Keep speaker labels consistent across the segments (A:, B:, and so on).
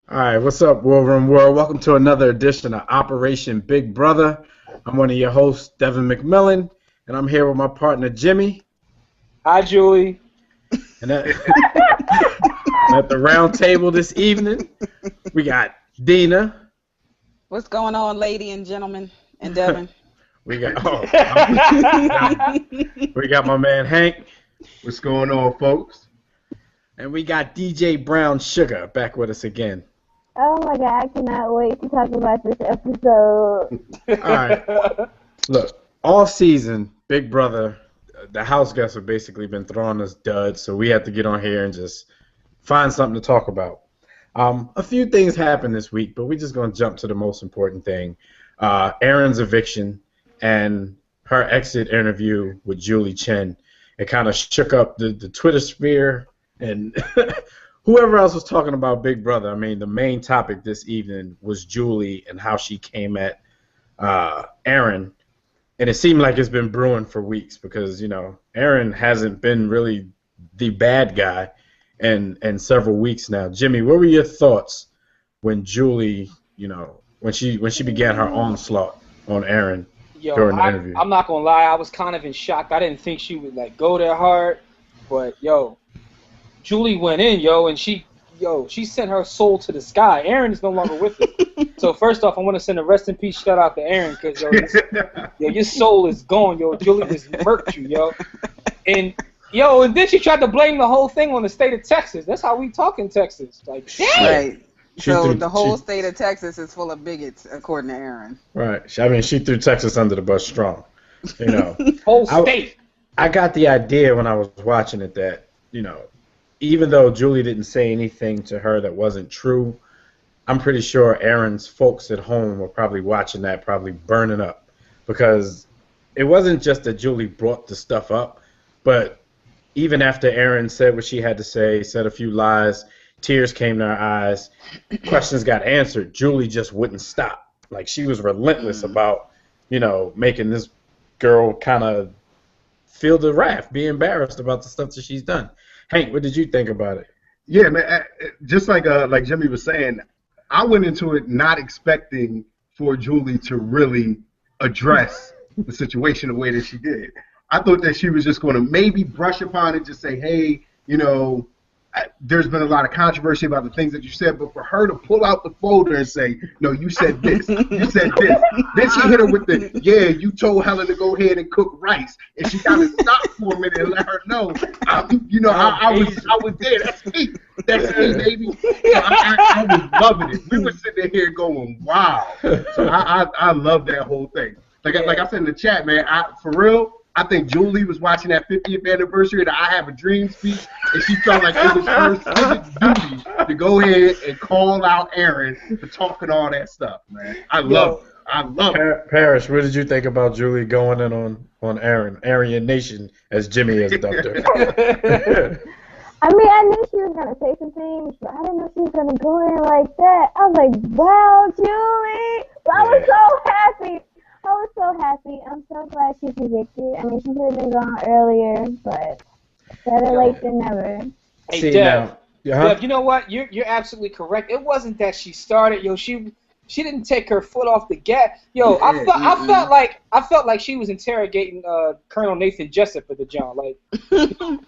A: All right, what's up, War Room World? Welcome to another edition of Operation Big Brother. I'm one of your hosts, Devin McMillan, and I'm here with my partner, Jimmy.
B: Hi, Julie.
A: And at the round table this evening, we got Dina.
C: What's going on, lady and gentlemen, and Devin?
A: we got my man Hank.
D: What's going on, folks?
A: And we got DJ Brown Sugar back with us again.
E: Oh my god, I cannot wait to talk about this episode.
A: All right. Look, all season, Big Brother, the house guests have basically been throwing us duds, so we have to get on here and just find something to talk about. A few things happened this week, but we're just going to jump to the most important thing. Erin's eviction and her exit interview with Julie Chen. It kind of shook up the Twitter sphere and whoever else was talking about Big Brother. I mean, the main topic this evening was Julie and how she came at Erin. And it seemed like it's been brewing for weeks because, you know, Erin hasn't been really the bad guy in several weeks now. Jimmy, what were your thoughts when Julie, you know, when she began her onslaught on Erin during the interview?
B: I'm not gonna lie, I was kind of in shock. I didn't think she would go that hard, but Julie went in, and she sent her soul to the sky. Erin is no longer with her. So first off, I want to send a rest in peace shout out to Erin because your soul is gone, Julie just murked you, And then she tried to blame the whole thing on the state of Texas. That's how we talk in Texas. Like, damn.
C: Right. So the whole state of Texas is full of bigots, according to Erin.
A: Right. I mean, she threw Texas under the bus strong. You know.
B: Whole state.
A: I got the idea when I was watching it that, you know, even though Julie didn't say anything to her that wasn't true, I'm pretty sure Erin's folks at home were probably watching that, probably burning up. Because it wasn't just that Julie brought the stuff up, but even after Erin said what she had to say, said a few lies, tears came to her eyes, questions got answered, Julie just wouldn't stop. Like, she was relentless about, you know, making this girl kind of feel the wrath, be embarrassed about the stuff that she's done. Hank, what did you think about it?
D: Yeah, man. Just like Jimmy was saying, I went into it not expecting for Julie to really address the situation the way that she did. I thought that she was just going to maybe brush upon it, just say, hey, you know, there's been a lot of controversy about the things that you said, but for her to pull out the folder and say, no, you said this, you said this. Then she hit her with the, you told Helen to go ahead and cook rice. And she got to stop for a minute and let her know, I was there. That's me. That's me, baby. So I was loving it. We were sitting here going, wow. So I love that whole thing. Like I said in the chat, man, for real, I think Julie was watching that 50th anniversary of the I Have a Dream speech, and she felt like it was her civic duty to go ahead and call out Erin for talking all that stuff, man. I love it.
A: Parrish, what did you think about Julie going in on Erin, Aryan Nation, as Jimmy has dubbed her?
E: I mean, I knew she was going to say some things, but I didn't know she was going to go in like that. I was like, wow, Julie! But I was so happy. I was so happy. I'm so glad she's evicted. I mean, she could have been gone earlier, but better late than never.
B: Hey, Dev, you know what? You're absolutely correct. It wasn't that she started. She didn't take her foot off the gas. I felt like she was interrogating Colonel Nathan Jessup at the John. Like,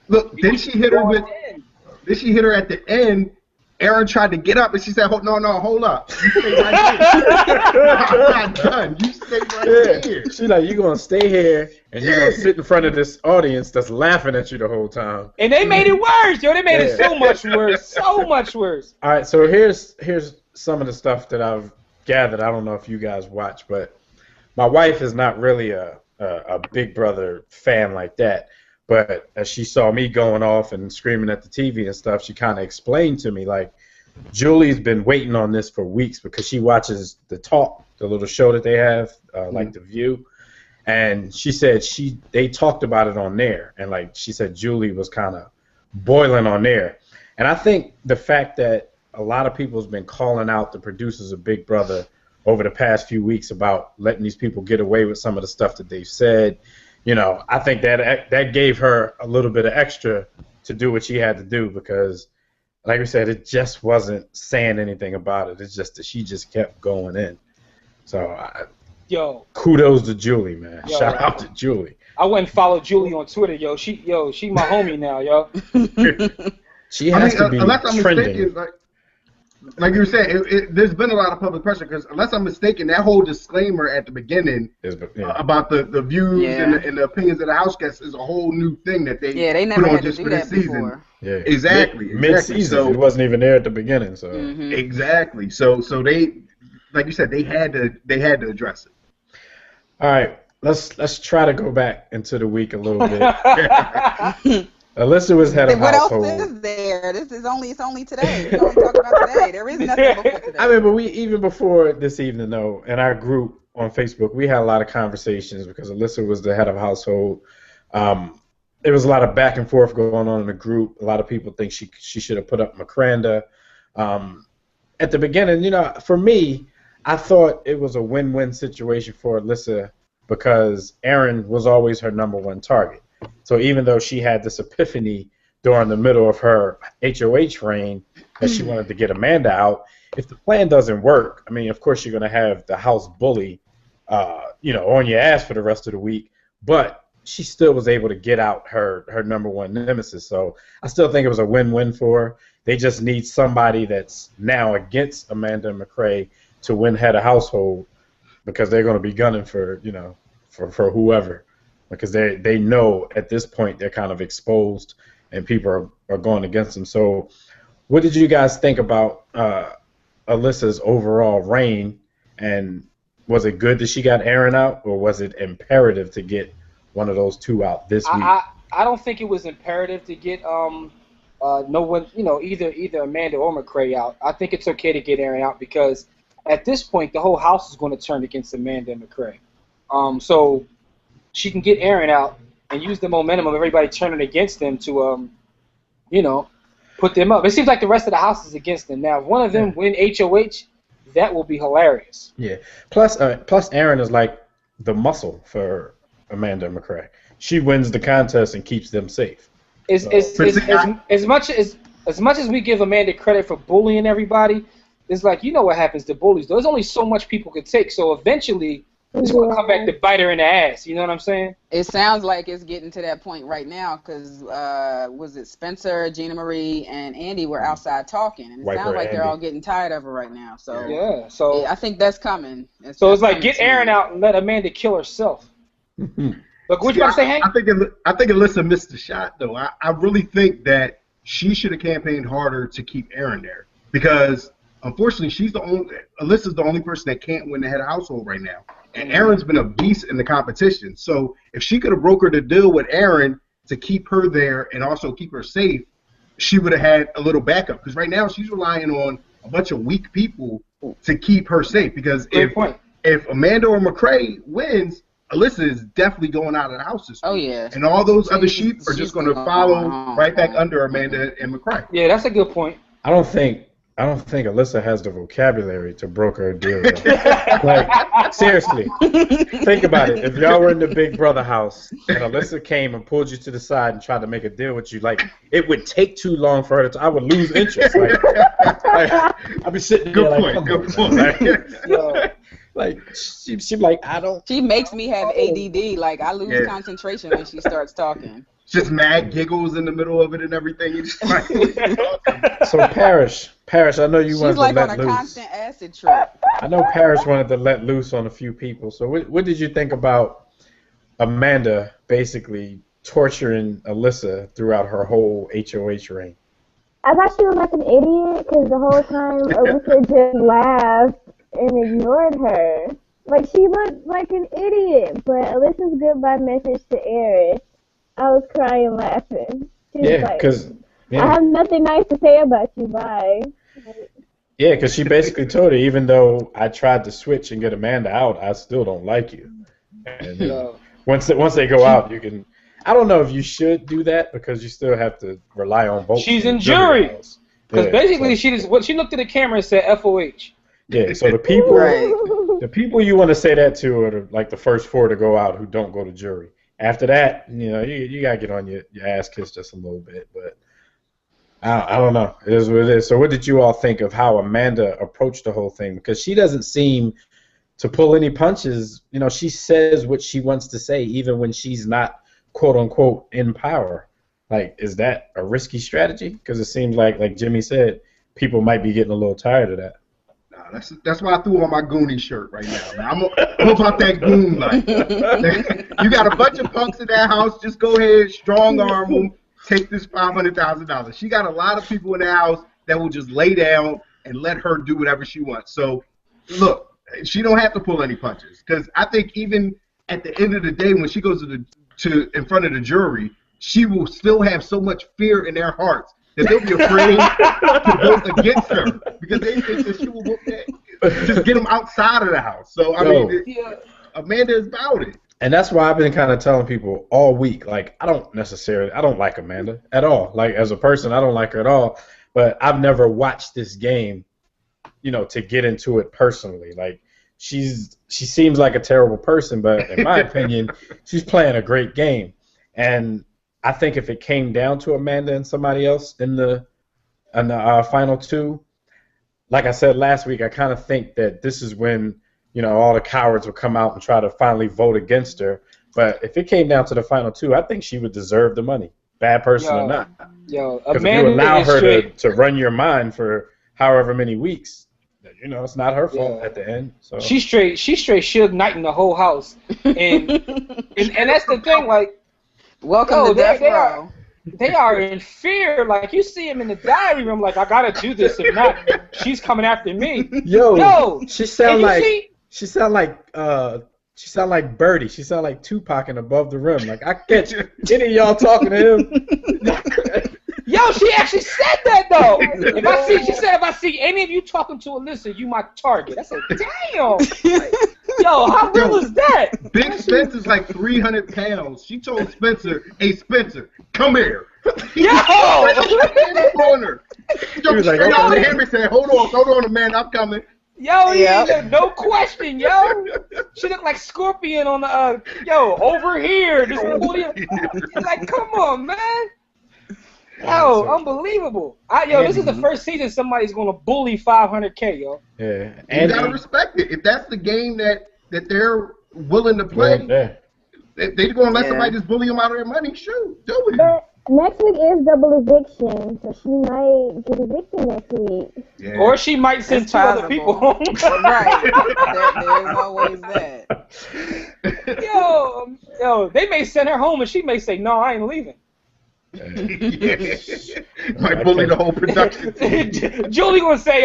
D: look, then she hit her at the end. Erin tried to get up, and she said, no, hold up. You stay right here. I'm not done. You stay right here.
A: She's like, you're going to stay here, and you're going to sit in front of this audience that's laughing at you the whole time.
B: And they made it worse, They made it so much worse. So much worse.
A: All right, so here's some of the stuff that I've gathered. I don't know if you guys watch, but my wife is not really a Big Brother fan like that. But as she saw me going off and screaming at the TV and stuff, she kind of explained to me, like, Julie's been waiting on this for weeks because she watches The Talk, the little show that they have, like The View. And she said they talked about it on there. And, like, she said Julie was kind of boiling on there. And I think the fact that a lot of people has been calling out the producers of Big Brother over the past few weeks about letting these people get away with some of the stuff that they've said, you know, I think that gave her a little bit of extra to do what she had to do because like we said, it just wasn't saying anything about it. It's just that she just kept going in. So, kudos to Julie, man. Shout out to Julie.
B: I went and followed Julie on Twitter, yo. She my homie now, yo.
A: She has to be
D: unless I'm
A: trending.
D: Mistaken, like you were saying, there's been a lot of public pressure because unless I'm mistaken, that whole disclaimer at the beginning about the views and the opinions of the house guests is a whole new thing that they
C: never
D: put on
C: had
D: just
C: to
D: for
C: do
D: this
C: that
D: season.
C: before.
A: Yeah,
D: exactly.
A: Mid-season,
D: so,
A: it wasn't even there at the beginning. So
D: exactly. So they, like you said, they had to address it.
A: All right, let's try to go back into the week a little bit. Alyssa was head of household.
C: What else is there? It's only today. We're only talking about today. There is nothing before today.
A: I mean, but even before this evening, though, in our group on Facebook, we had a lot of conversations because Alyssa was the head of household. There was a lot of back and forth going on in the group. A lot of people think she should have put up Makranda. At the beginning, for me, I thought it was a win-win situation for Alyssa because Aaron was always her number one target. So even though she had this epiphany during the middle of her HOH reign that she wanted to get Amanda out, if the plan doesn't work, I mean, of course you're going to have the house bully, on your ass for the rest of the week. But she still was able to get out her number one nemesis. So I still think it was a win-win for her. They just need somebody that's now against Amanda and McCrae to win head of household because they're going to be gunning for whoever. Because they know at this point they're kind of exposed and people are going against them. So what did you guys think about Alyssa's overall reign? And was it good that she got Aaron out, or was it imperative to get one of those two out this week?
B: I don't think it was imperative to get no one, either Amanda or McCrae out. I think it's okay to get Aaron out because at this point the whole house is going to turn against Amanda and McCrae. So she can get Aaron out and use the momentum of everybody turning against them to, put them up. It seems like the rest of the house is against them. Now, if one of them win HOH, that will be hilarious.
A: Yeah. Plus Aaron is like the muscle for Amanda and McCrae. She wins the contest and keeps them safe.
B: As much as we give Amanda credit for bullying everybody, it's like, what happens to bullies. There's only so much people could take, so eventually it's going to come back to bite her in the ass. You know what I'm saying?
C: It sounds like it's getting to that point right now because, was it Spencer, Gina Marie, and Andy were outside talking. And it sounds like they're all getting tired of her right now. So
B: So
C: I think that's coming. It's
B: like get Aaron out and let Amanda kill herself. Look, what you want to say, Hank?
D: I think Alyssa missed the shot, though. I really think that she should have campaigned harder to keep Aaron there because, unfortunately, Alyssa's the only person that can't win the head of household right now. And Aaron's been a beast in the competition. So if she could have brokered a deal with Aaron to keep her there and also keep her safe, she would have had a little backup. Because right now she's relying on a bunch of weak people to keep her safe. Because if Amanda or McCrae wins, Alyssa is definitely going out of the house this week.
C: Oh, yeah.
D: And all those other sheep are just going to follow right back under Amanda and McCrae.
B: Yeah, that's a good point.
A: I don't think Alyssa has the vocabulary to broker a deal. Like, seriously, think about it. If y'all were in the Big Brother house and Alyssa came and pulled you to the side and tried to make a deal with you, like, it would take too long for her I would lose interest. I'd be sitting there
D: Good point.
A: Like, she'd be like, I don't.
C: She makes me have ADD. Like, I lose concentration when she starts talking.
D: Just mad giggles in the middle of it and everything. It's just like,
A: so Parrish, I know you wanted to let loose. She's
C: like on a constant acid trip.
A: I know Parrish wanted to let loose on a few people. So what did you think about Amanda basically torturing Alyssa throughout her whole HOH reign?
E: I thought she was like an idiot because the whole time Alyssa just laughed and ignored her. Like, she looked like an idiot. But Alyssa's goodbye message to Aaron, I was crying laughing. Because I have nothing nice to say about you. Bye.
A: Yeah, because she basically told her, even though I tried to switch and get Amanda out, I still don't like you. And once they go out, you can. I don't know if you should do that because you still have to rely on both.
B: She's in jury. Because basically, she looked at the camera and said FOH.
A: Yeah, so the people you want to say that to are like the first 4 to go out who don't go to jury. After that, you gotta get on your ass kissed just a little bit. But I don't know. It is what it is. So what did you all think of how Amanda approached the whole thing? Because she doesn't seem to pull any punches. You know, she says what she wants to say, even when she's not, quote unquote, in power. Like, is that a risky strategy? Because it seems like Jimmy said, people might be getting a little tired of that.
D: Nah, that's why I threw on my Goonie shirt right now. Man, I'm about that goon life. You got a bunch of punks in that house. Just go ahead, strong arm them. Take this $500,000. She got a lot of people in the house that will just lay down and let her do whatever she wants. So, look, she don't have to pull any punches, because I think even at the end of the day, when she goes to in front of the jury, she will still have so much fear in their hearts that they'll be afraid to vote against her, because they think that she will vote just get them outside of the house. So I mean, Amanda is about it.
A: And that's why I've been kind of telling people all week, like, I don't like Amanda at all. Like, as a person, I don't like her at all. But I've never watched this game, you know, to get into it personally. Like, she seems like a terrible person, but in my opinion, she's playing a great game. And I think if it came down to Amanda and somebody else in the final two, like I said last week, I kind of think that this is when, you know, all the cowards will come out and try to finally vote against her. But if it came down to the final two, I think she would deserve the money, bad person or not. Because if you allow her to run your mind for however many weeks, you know, it's not her fault at the end. So
B: she straight Suge Knight in the whole house, and that's the thing. Like,
C: welcome to death row.
B: They are in fear. Like, you see him in the diary room. Like, I gotta do this, if not, she's coming after me.
A: Yo, she sound like Birdie. She sound like Tupac in Above the Rim. Like, I catch any of y'all talking to him.
B: Yo, she actually said that though. If I see any of you talking to Alyssa, you my target. I said, damn. Yo, how real is that?
D: Big Spencer's like 300 pounds. She told Spencer, "Hey Spencer, come here."
B: Yo!
D: In the corner. He was like, Henry said, "Hold on, man, I'm coming."
B: Yo, no question, yo. She looked like Scorpion on the over here. Like, come on, man. Yo, unbelievable. This is the first season somebody's going to bully 500K, yo.
A: Yeah.
D: And you got to respect it. If that's the game that they're willing to play, they're going to let somebody just bully them out of their money. Shoot, do it.
E: But next week is double eviction, so she might get evicted next week.
B: Yeah. Or she might send two other people home.
C: Right. There's always that.
B: Yo, they may send her home and she may say, "No, I ain't leaving."
D: Might bully the whole production team.
B: Julie gonna say,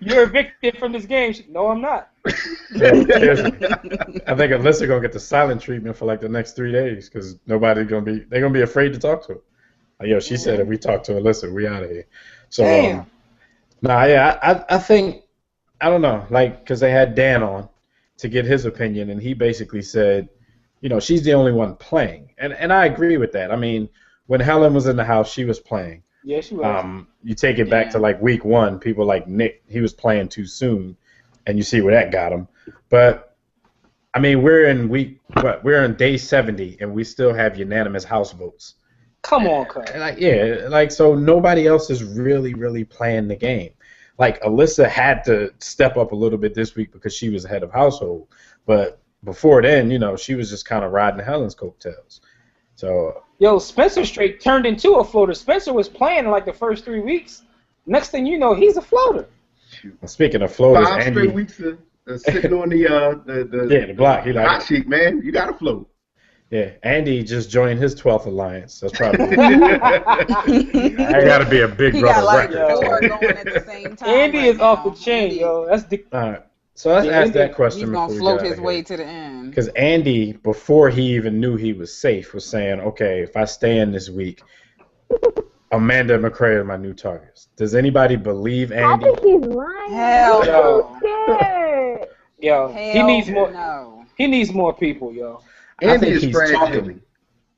B: "You're evicted from this game." No, I'm not.
A: I think Alyssa gonna get the silent treatment for like the next 3 days because they're gonna be afraid to talk to her. She said if we talk to Alyssa, we out of here. So, I think I don't know, like, because they had Dan on to get his opinion, and he basically said, you know, she's the only one playing, and I agree with that. I mean, when Helen was in the house, she was playing.
B: Yeah, she was.
A: You take it back to like week one, people like Nick, he was playing too soon, and you see where that got him. But I mean, we're in day 70, and we still have unanimous house votes.
B: Come on, cuz.
A: So nobody else is really playing the game. Like, Alyssa had to step up a little bit this week because she was head of household, but before then, you know, she was just kind of riding Helen's coattails. So.
B: Yo, Spencer straight turned into a floater. Spencer was playing in like the first 3 weeks. Next thing you know, he's a floater.
A: Speaking of floaters,
D: 5 straight weeks sitting on the
A: block. He
D: hot sheet, man. You got to float.
A: Yeah, Andy just joined his 12th alliance. That's probably. I got to be a big brother record.
C: Going at the same time
B: Andy is off the chain, yo. That's the.
A: All right. So let's ask that question.
C: He's going to float his way to the end.
A: Because Andy, before he even knew he was safe, was saying, okay, if I stay in this week, Amanda and McCray are my new targets. Does anybody believe Andy?
E: I think he's lying.
C: Hell no.
E: Scared.
B: Yo, he needs more. No. He needs more people, yo.
D: Andy is talking.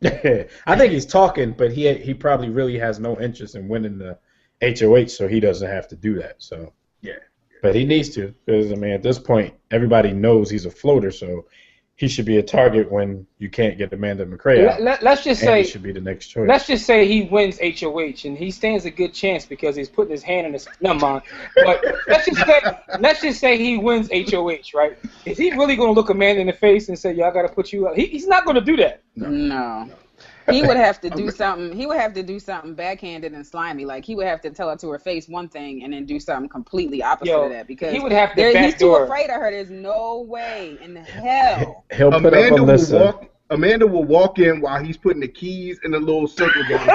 A: I think he's talking, but he probably really has no interest in winning the HOH, so he doesn't have to do that. So
D: yeah.
A: But he needs to, because, I mean, at this point, everybody knows he's a floater, so he should be a target when you can't get Amanda McRae out.
B: Let's just say
A: he should be the next choice.
B: Let's just say he wins HOH, and he stands a good chance because he's putting his hand in his. Never mind. But let's just say he wins HOH, right? Is he really going to look Amanda in the face and say, "Yo, I got to put you up"? He's not going to do that.
C: No. He would have to do something. He would have to do something backhanded and slimy. Like he would have to tell her to her face one thing and then do something completely opposite of that. Because
B: he would have to
C: he's too afraid of her. There's no way in hell.
A: He'll put up Alyssa.
D: Amanda will walk in while he's putting the keys in the little circle game.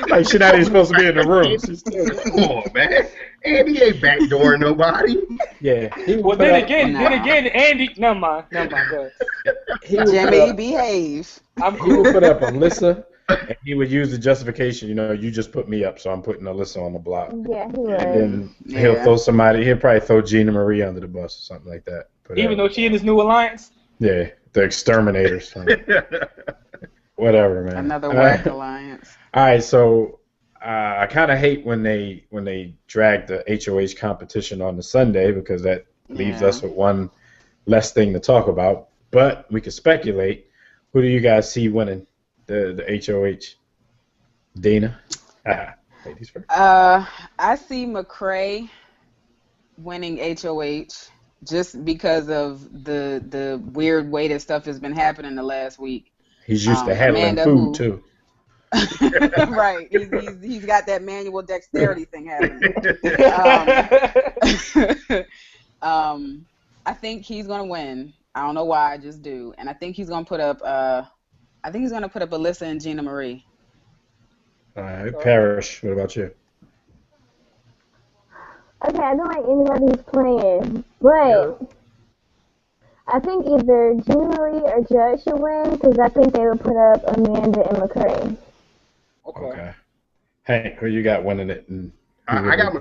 A: Like she's not even supposed to be in the room.
D: Come on, man. Andy ain't backdooring nobody.
A: Yeah.
B: Well, then again, Andy. Never mind. Go ahead.
C: Jimmy, behave.
A: He would put up Alyssa, and he would use the justification, you just put me up, so I'm putting Alyssa on the block.
E: Yeah, he would.
A: And then he'll throw somebody. He'll probably throw Gina Marie under the bus or something like that.
B: Even though she in his new alliance.
A: Yeah, the exterminators. Whatever, man.
C: Another whack alliance.
A: All right, so I kind of hate when they drag the HOH competition on the Sunday because that leaves us with one less thing to talk about. But we can speculate. Who do you guys see winning the HOH? Dana? Ladies first.
C: I see McRae winning HOH just because of the weird way that stuff has been happening the last week.
A: He's used to handling food, too.
C: Right. He's got that manual dexterity thing happening. I think he's going to win. I don't know why, I just do. And I think he's going to put up Alyssa and Gina Marie.
A: All right, Parrish, what about you?
E: Okay, I don't like anybody who's playing, but I think either Gina Marie or Judge should win because I think they would put up Amanda and McRae.
A: Okay. Hank, who you got winning it?
D: I got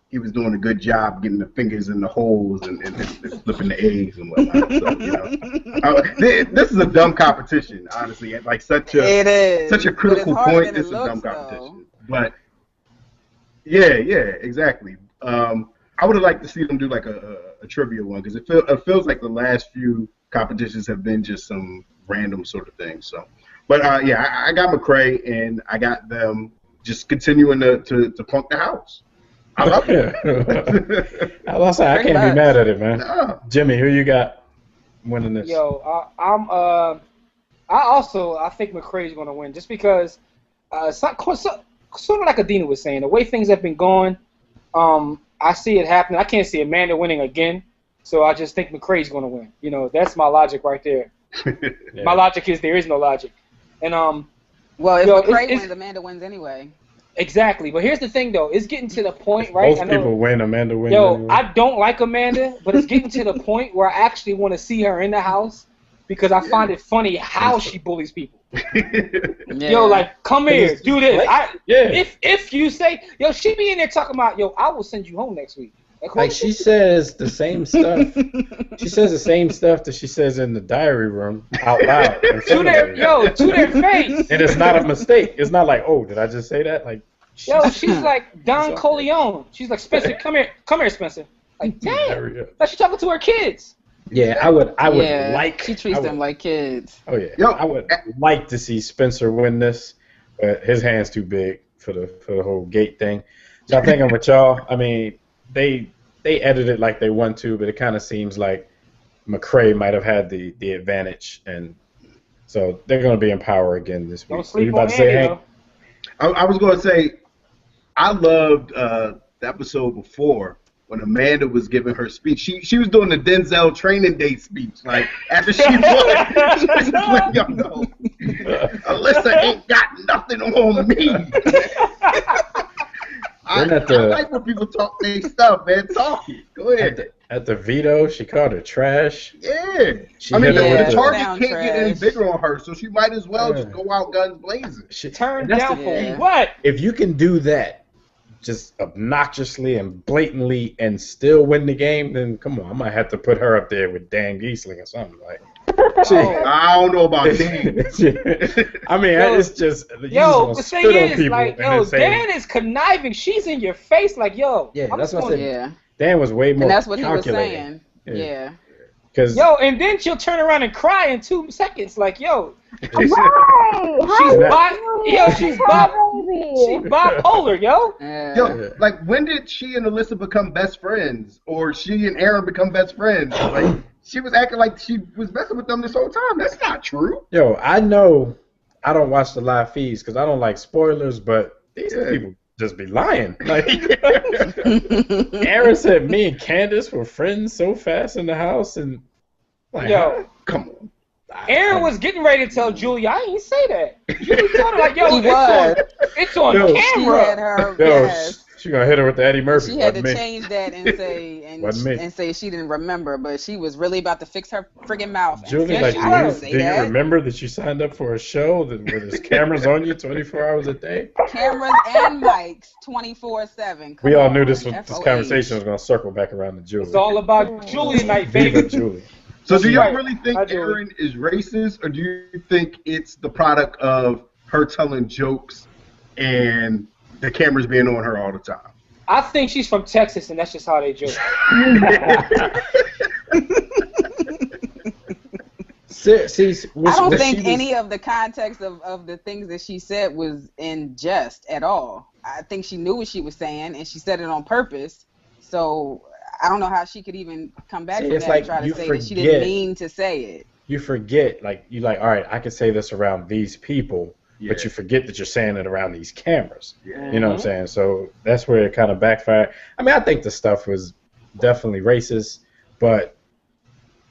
D: he was doing a good job getting the fingers in the holes and flipping the eggs and whatnot. So, this is a dumb competition, honestly. Like such a critical point. It's a dumb competition. But yeah, exactly. I would have liked to see them do like a trivia one because it feels like the last few competitions have been just some random sort of thing. So, but I got McRae and I got them just continuing to punk the house. I love it.
A: I can't be mad at it, man. No. Jimmy, who you got winning this?
B: Yo, I think McRae's going to win just because sort of like Adina was saying, the way things have been going, I see it happening. I can't see Amanda winning again, so I just think McRae's going to win. That's my logic right there. Yeah. My logic is there is no logic. And
C: well, if McRae wins, Amanda wins anyway.
B: Exactly, but here's the thing though, it's getting to the point, right?
A: Both people win, Amanda wins.
B: Anyway. I don't like Amanda, but it's getting to the point where I actually want to see her in the house because I find it funny how she bullies people. Yo, like, come here, do this. If you say, yo, she be in there talking about, yo, I will send you home next week.
A: Like she says the same stuff. She says the same stuff that she says in the diary room out loud.
B: To their face.
A: And it's not a mistake. It's not like, oh, did I just say that? Like,
B: she's like Don Corleone. She's like, Spencer, come here, Spencer. Like, damn, like she's talking to her kids.
A: Yeah, I would like.
C: She treats them like kids.
A: Oh yeah, I would like to see Spencer win this, but his hand's too big for the whole gate thing. So I think I'm with y'all. I mean, they edited it like they want to, but it kind of seems like McRae might have had the advantage, and so they're going to be in power again this week.
B: Don't sleep on Andy,
D: I was going to say, I loved the episode before when Amanda was giving her speech. She was doing the Denzel training day speech. Like, after she won, she was like, yo, no, Alyssa ain't got nothing on me. I like when people talk their stuff, man. Talk it. Go ahead.
A: At the veto, she called her trash.
D: Yeah. The target can't get any bigger on her, so she might as well just go out guns blazing.
B: She turned down for what?
A: If you can do that, just obnoxiously and blatantly, and still win the game, then come on, I might have to put her up there with Dan Giesling or something like.
D: I don't know about Dan.
A: I mean, it's just
B: the thing is, like, Dan is conniving. She's in your face, like, yo.
A: Yeah, that's what I said.
C: Yeah.
A: Dan was way more
C: And that's what
A: calculating.
C: he was saying. Yeah.
A: Cause
B: Yo, and then she'll turn around and cry in 2 seconds. Like, yo,
E: Right.
B: she's bipolar, yo.
D: Yo, like, when did she and Alyssa become best friends? Or she and Aaron become best friends? Like, she was acting like she was messing with them this whole time. That's not true.
A: Yo, I know I don't watch the live feeds because I don't like spoilers, but these people just be lying. Like, Aaron said me and Candace were friends so fast in the house, and like,
B: yo,
D: come on.
B: Aaron was getting ready to tell Julie, I ain't say that. Julie told her, like, yo, it's on
A: Yo,
B: camera.
C: She had her,
A: yo, she gonna hit her with the Eddie Murphy.
C: She had to change that and say and say she didn't remember, but she was really about to fix her friggin' mouth.
A: Julie, like, do you remember that you signed up for a show where there's cameras on you 24 hours a day?
C: Cameras and mics 24/7.
A: We all knew this conversation was gonna circle back around to Julie.
B: It's all about Julie night, baby.
A: Julie.
D: So do y'all really think Aaron is racist, or do you think it's the product of her telling jokes and the cameras being on her all the time?
B: I think she's from Texas, and that's just how they joke.
C: I don't think any of the context of the things that she said was in jest at all. I think she knew what she was saying, and she said it on purpose. So I don't know how she could even come back from that and try to say that she didn't mean to say it.
A: You forget, like, all right, I can say this around these people, but you forget that you're saying it around these cameras. You know what I'm saying? So that's where it kind of backfired. I mean, I think the stuff was definitely racist, but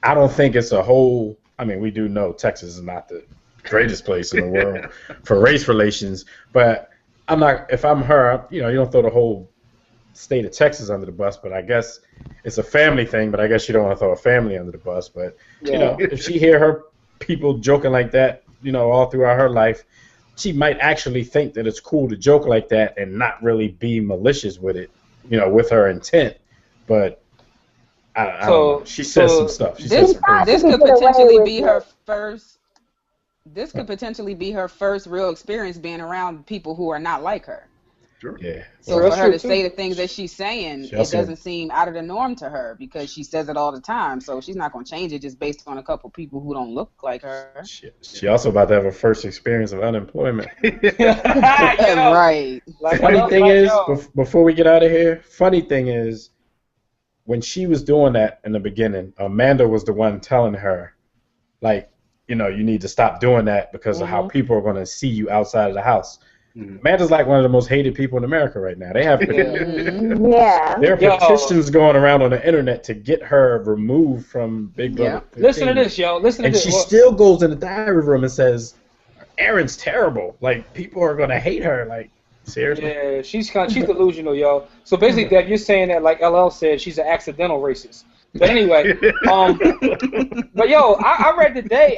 A: I don't think it's a whole. I mean, we do know Texas is not the greatest place in the world for race relations, but I'm not. If I'm her, you don't throw the whole state of Texas under the bus, but I guess it's a family thing. But I guess you don't want to throw a family under the bus. But if she hear her people joking like that, all throughout her life, she might actually think that it's cool to joke like that and not really be malicious with it, with her intent. But I don't know. She says some stuff.
C: This could potentially be her first. This could potentially be her first real experience being around people who are not like her.
D: Sure.
A: Yeah.
C: So for her to say the things that she's saying, it doesn't seem out of the norm to her because she says it all the time. So she's not going to change it just based on a couple people who don't look like her.
A: She also about to have her first experience of unemployment.
C: Right.
A: Funny thing is, before we get out of here, funny thing is, when she was doing that in the beginning, Amanda was the one telling her, like, you need to stop doing that because of how people are going to see you outside of the house. Amanda's like one of the most hated people in America right now. They have there are petitions going around on the internet to get her removed from Big Brother.
B: Listen to this, yo. Listen to this.
A: And she still goes in the diary room and says, Aaron's terrible. Like, people are going to hate her. Like, seriously?
B: Yeah, she's delusional, yo. So basically, Deb, you're saying that, like LL said, she's an accidental racist. But anyway, but yo, I read today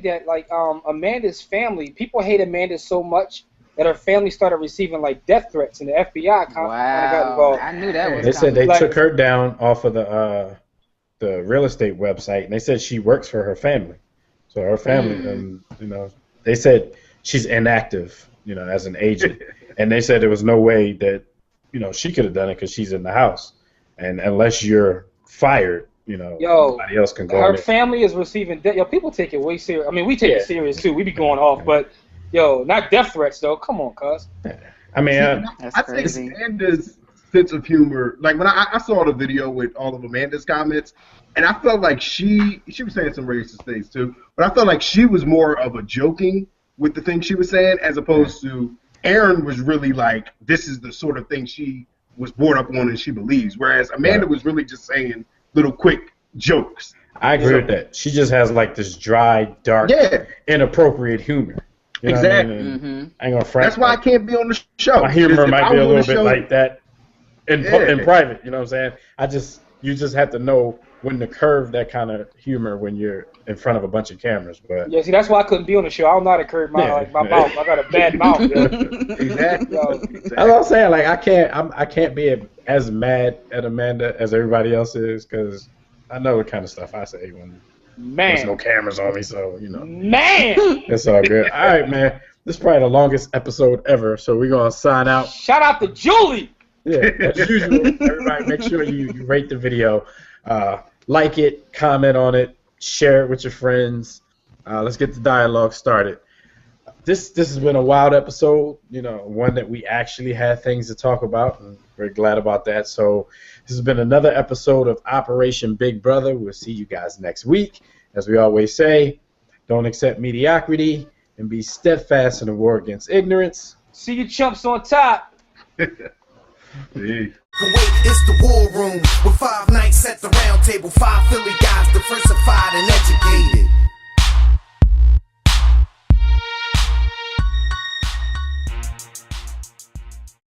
B: that, like, Amanda's family, people hate Amanda so much that her family started receiving, like, death threats, and the FBI got involved.
C: I knew that was
A: They said they took her down off of the real estate website, and they said she works for her family. So her family, they said she's inactive, as an agent. And they said there was no way that, she could have done it because she's in the house. And unless you're fired, nobody else can go.
B: Her family is receiving death. Yo, people take it way serious. I mean, we take it serious, too. We be going off, but... Yo, not death threats though. Come on, cuz.
A: I mean,
D: I think Amanda's sense of humor. Like when I saw the video with all of Amanda's comments, and I felt like she was saying some racist things too. But I felt like she was more of a joking with the things she was saying, as opposed to Aaron was really like, this is the sort of thing she was brought up on and she believes. Whereas Amanda was really just saying little quick jokes.
A: I agree with that. She just has like this dry, dark, inappropriate humor.
D: Exactly.
A: I ain't gonna front.
D: That's why I can't be on the show.
A: My humor might be a little bit like that in private. You know what I'm saying? You just have to know when to curve that kind of humor when you're in front of a bunch of cameras. But
B: yeah, see, that's why I couldn't be on the show. I don't know how to curve my mouth. I got a bad mouth.
D: Exactly.
A: That's what I'm saying. Like I can't be as mad at Amanda as everybody else is because I know the kind of stuff I say when. There's no cameras on me, so
B: Man,
A: it's all good. All right, man. This is probably the longest episode ever, so we're gonna sign out.
B: Shout out to Julie.
A: Yeah, as usual, everybody make sure you rate the video, like it, comment on it, share it with your friends. Let's get the dialogue started. This has been a wild episode, one that we actually had things to talk about, and we're glad about that. So this has been another episode of Operation Big Brother. We'll see you guys next week. As we always say, don't accept mediocrity and be steadfast in the war against ignorance.
B: See you chumps on top.
D: Peace.
F: Kuwait is the war room with 5 nights at the round table, 5 Philly guys, the first